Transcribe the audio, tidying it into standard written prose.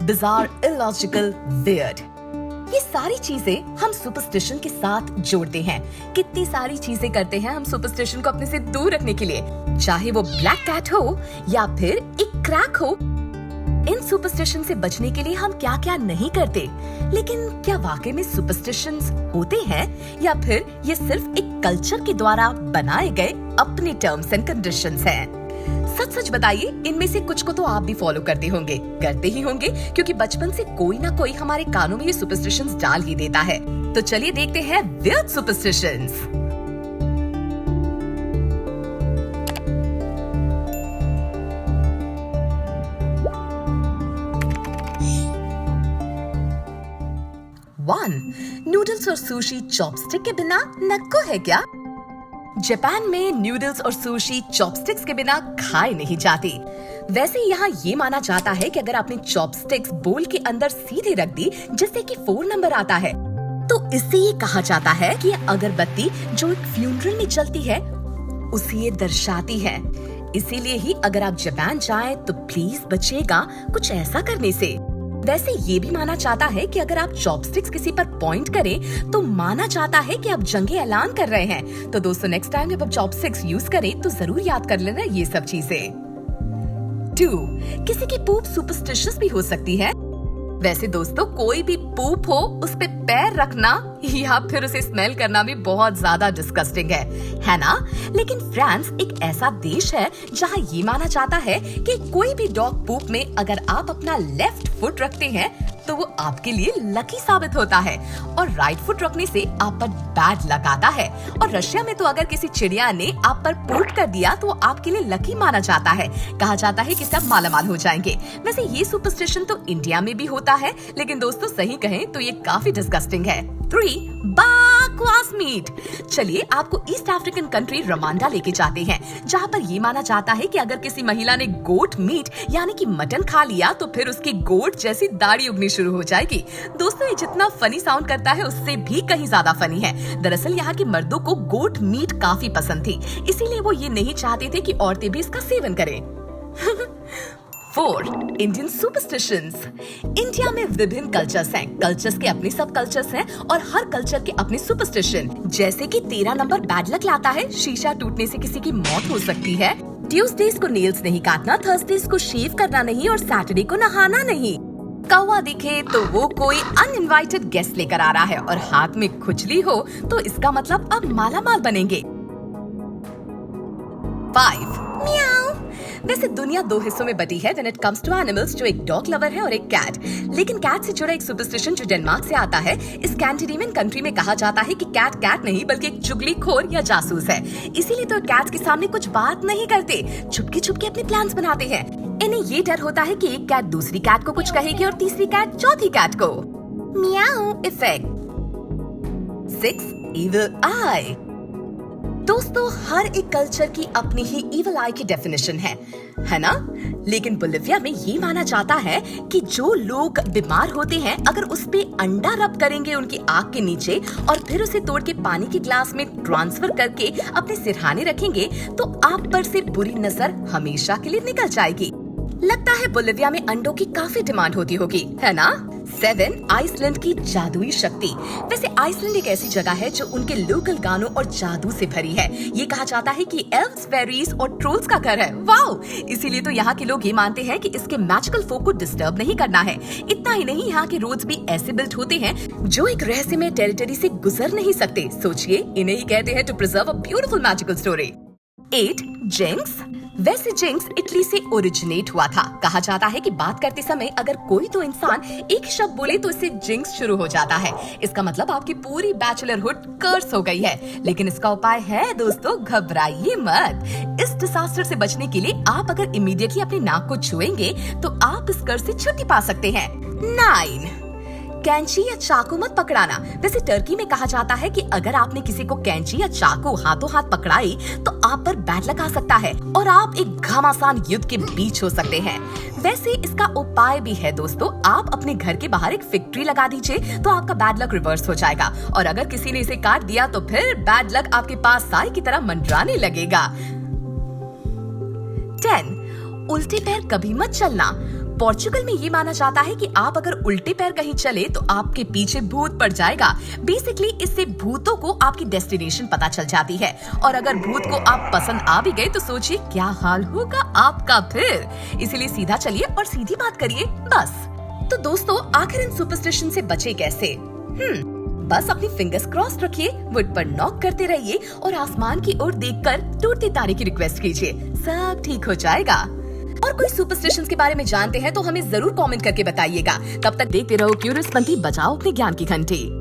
Bizarre, illogical, weird, ये सारी चीजें हम सुपरस्टिशन के साथ जोड़ते हैं। कितनी सारी चीजें करते हैं हम सुपरस्टिशन को अपने से दूर रखने के लिए, चाहे वो ब्लैक कैट हो या फिर एक क्रैक हो। इन सुपरस्टिशन से बचने के लिए हम क्या क्या नहीं करते, लेकिन क्या वाकई में सुपरस्टिशंस होते हैं या फिर ये सिर्फ एक कल्चर के द्वारा बनाए गए अपने टर्म्स एंड कंडीशंस हैं? सच सच बताइए, इनमें से कुछ को तो आप भी फॉलो करते ही होंगे, क्योंकि बचपन से कोई ना कोई हमारे कानों में ये सुपरस्टिशंस डाल ही देता है। तो चलिए देखते हैं वियर्ड सुपरस्टिशंस। नूडल्स और सुशी चॉपस्टिक के बिना नक्को है क्या? जापान में नूडल्स और सुशी चॉपस्टिक्स के बिना खाए नहीं जाते। वैसे यहाँ ये माना जाता है कि अगर आपने चॉपस्टिक्स बोल के अंदर सीधे रख दी, जिससे कि 4 नंबर आता है, तो इससे ये कहा जाता है कि अगरबत्ती जो एक फ्यूनरल में चलती है उसे ये दर्शाती है। इसीलिए ही अगर आप जापान जाएं तो प्लीज बचिएगा कुछ ऐसा करने से। वैसे ये भी माना जाता है कि अगर आप चॉपस्टिक्स किसी पर पॉइंट करें तो माना जाता है कि आप जंगे ऐलान कर रहे हैं। तो दोस्तों, नेक्स्ट टाइम जब आप चॉपस्टिक्स यूज करें तो जरूर याद कर लेना ये सब चीजें। 2. किसी की पूप सुपरस्टिशियस भी हो सकती है। वैसे दोस्तों, कोई भी पूप हो उस पे पैर रखना या फिर उसे स्मेल करना भी बहुत ज्यादा डिस्गस्टिंग है ना? लेकिन फ्रांस एक ऐसा देश है जहाँ ये माना जाता है कि कोई भी डॉग पूप में अगर आप अपना लेफ्ट फुट रखते हैं तो वो आपके लिए लकी साबित होता है, और राइट फुट रखने से आप पर बैड लक आता है। और रशिया में तो अगर किसी चिड़िया ने आप पर पूप कर दिया तो आपके लिए लकी माना जाता है। कहा जाता है कि सब मालामाल हो जाएंगे। वैसे ये सुपरस्टिशन तो इंडिया में भी होता है, लेकिन दोस्तों सही कहें तो ये काफी डिस्गस्टिंग है। 3. बकवास मीट। चलिए आपको ईस्ट अफ्रीकन कंट्री रवांडा लेके जाते हैं, जहाँ पर ये माना जाता है कि अगर किसी महिला ने गोट मीट यानी कि मटन खा लिया तो फिर उसकी गोट जैसी दाढ़ी उगनी शुरू हो जाएगी। दोस्तों, ये जितना फनी साउंड करता है उससे भी कहीं ज्यादा फनी है। दरअसल यहाँ के मर्दों को गोट मीट काफी पसंद थी, इसीलिए वो ये नहीं चाहते थे कि औरतें भी इसका सेवन करें। 4. Indian superstitions. इंडिया में विभिन्न कल्चर्स हैं। कल्चर्स के अपने सब कल्चर्स हैं और हर कल्चर के अपने सुपरस्टिशन। जैसे कि 13 नंबर बैड लक लाता है, शीशा टूटने से किसी की मौत हो सकती है, ट्यूसडेज को नेल्स नहीं काटना, थर्सडेज को शेव करना नहीं और सैटरडे को नहाना नहीं। कौवा दिखे तो वो कोई अनइनवाइटेड गेस्ट लेकर आ रहा है, और हाथ में खुजली हो तो इसका मतलब आप मालामाल बनेंगे। 5. म्याऊ। वैसे दुनिया 2 हिस्सों में बटी है when it comes to animals, जो एक डॉग लवर है और एक कैट। लेकिन कैट से जुड़ा एक सुपरस्टिशन जो डेनमार्क से आता है, इस स्कैंडिनेवियन कंट्री में कहा जाता है कि कैट कैट नहीं बल्कि एक चुगलीखोर या जासूस है। इसीलिए तो कैट्स के सामने कुछ बात नहीं करते, चुपके चुपके अपने प्लान्स बनाते हैं। इन्हें ये डर होता है कि एक कैट दूसरी कैट को कुछ कहेगी और तीसरी कैट चौथी कैट को। म्याऊ इफेक्ट। 6. इविल आई। दोस्तों, हर एक कल्चर की अपनी ही इविल आई की डेफिनेशन है ना? लेकिन बोलिविया में ये माना जाता है कि जो लोग बीमार होते हैं, अगर उस पे अंडा रब करेंगे उनकी आंख के नीचे और फिर उसे तोड़ के पानी के ग्लास में ट्रांसफर करके अपने सिरहाने रखेंगे तो आप पर से बुरी नजर हमेशा के लिए निकल जाएगी। लगता है बोलिविया में अंडों की काफी डिमांड होती होगी, है ना? 7. आइसलैंड की जादुई शक्ति। वैसे आइसलैंड एक ऐसी जगह है जो उनके लोकल गानों और जादू से भरी है। ये कहा जाता है कि एल्व्स, फेरीज और ट्रोल्स का घर है। वाओ! इसीलिए तो यहाँ के लोग ये मानते हैं कि इसके मैजिकल फोक को डिस्टर्ब नहीं करना है। इतना ही नहीं, यहाँ के रोड्स भी ऐसे बिल्ट होते हैं जो एक रहस्यमय टेरिटरी से गुजर नहीं सकते। सोचिए, इन्हें ही कहते हैं to preserve a beautiful magical story. 8. Jinx. वैसे जिंक्स इटली से ओरिजिनेट हुआ था। कहा जाता है कि बात करते समय अगर कोई तो इंसान एक शब्द बोले तो इससे जिंक्स शुरू हो जाता है। इसका मतलब आपकी पूरी बैचलरहुड कर्स हो गई है। लेकिन इसका उपाय है दोस्तों, घबराइए मत। इस डिजास्टर से बचने के लिए आप अगर इमीडिएटली अपने नाक को छुएंगे तो आप इस कर्स से छुट्टी पा सकते हैं। 9. कैंची या चाकू मत पकड़ाना। वैसे टर्की में कहा जाता है कि अगर आपने किसी को कैंची या चाकू हाथों हाथ पकड़ाई तो आप पर बैड लक आ सकता है और आप एक घमासान युद्ध के बीच हो सकते हैं। वैसे इसका उपाय भी है दोस्तों, आप अपने घर के बाहर एक फिग ट्री लगा दीजिए तो आपका बैड लक रिवर्स हो जाएगा, और अगर किसी ने इसे काट दिया तो फिर बैड लक आपके पास साई की तरह मंडराने लगेगा। 10. उल्टे पैर कभी मत चलना। पोर्चुगल में ये माना जाता है कि आप अगर उल्टे पैर कहीं चले तो आपके पीछे भूत पड़ जाएगा। बेसिकली इससे भूतों को आपकी डेस्टिनेशन पता चल जाती है, और अगर भूत को आप पसंद आ भी गए तो सोचिए क्या हाल होगा आपका फिर। इसीलिए सीधा चलिए और सीधी बात करिए बस। तो दोस्तों, आखिर इन सुपरस्टिशन से बचे कैसे? बस अपनी फिंगर्स क्रॉस रखिए, वुड पर नॉक करते रहिए और आसमान की ओर देखकर टूटते तारे की रिक्वेस्ट कीजिए, सब ठीक हो जाएगा। और कोई सुपरस्टिशंस के बारे में जानते हैं तो हमें जरूर कमेंट करके बताइएगा। तब तक देखते रहो क्यूरियस पंथी, बजाओ अपने ज्ञान की घंटी।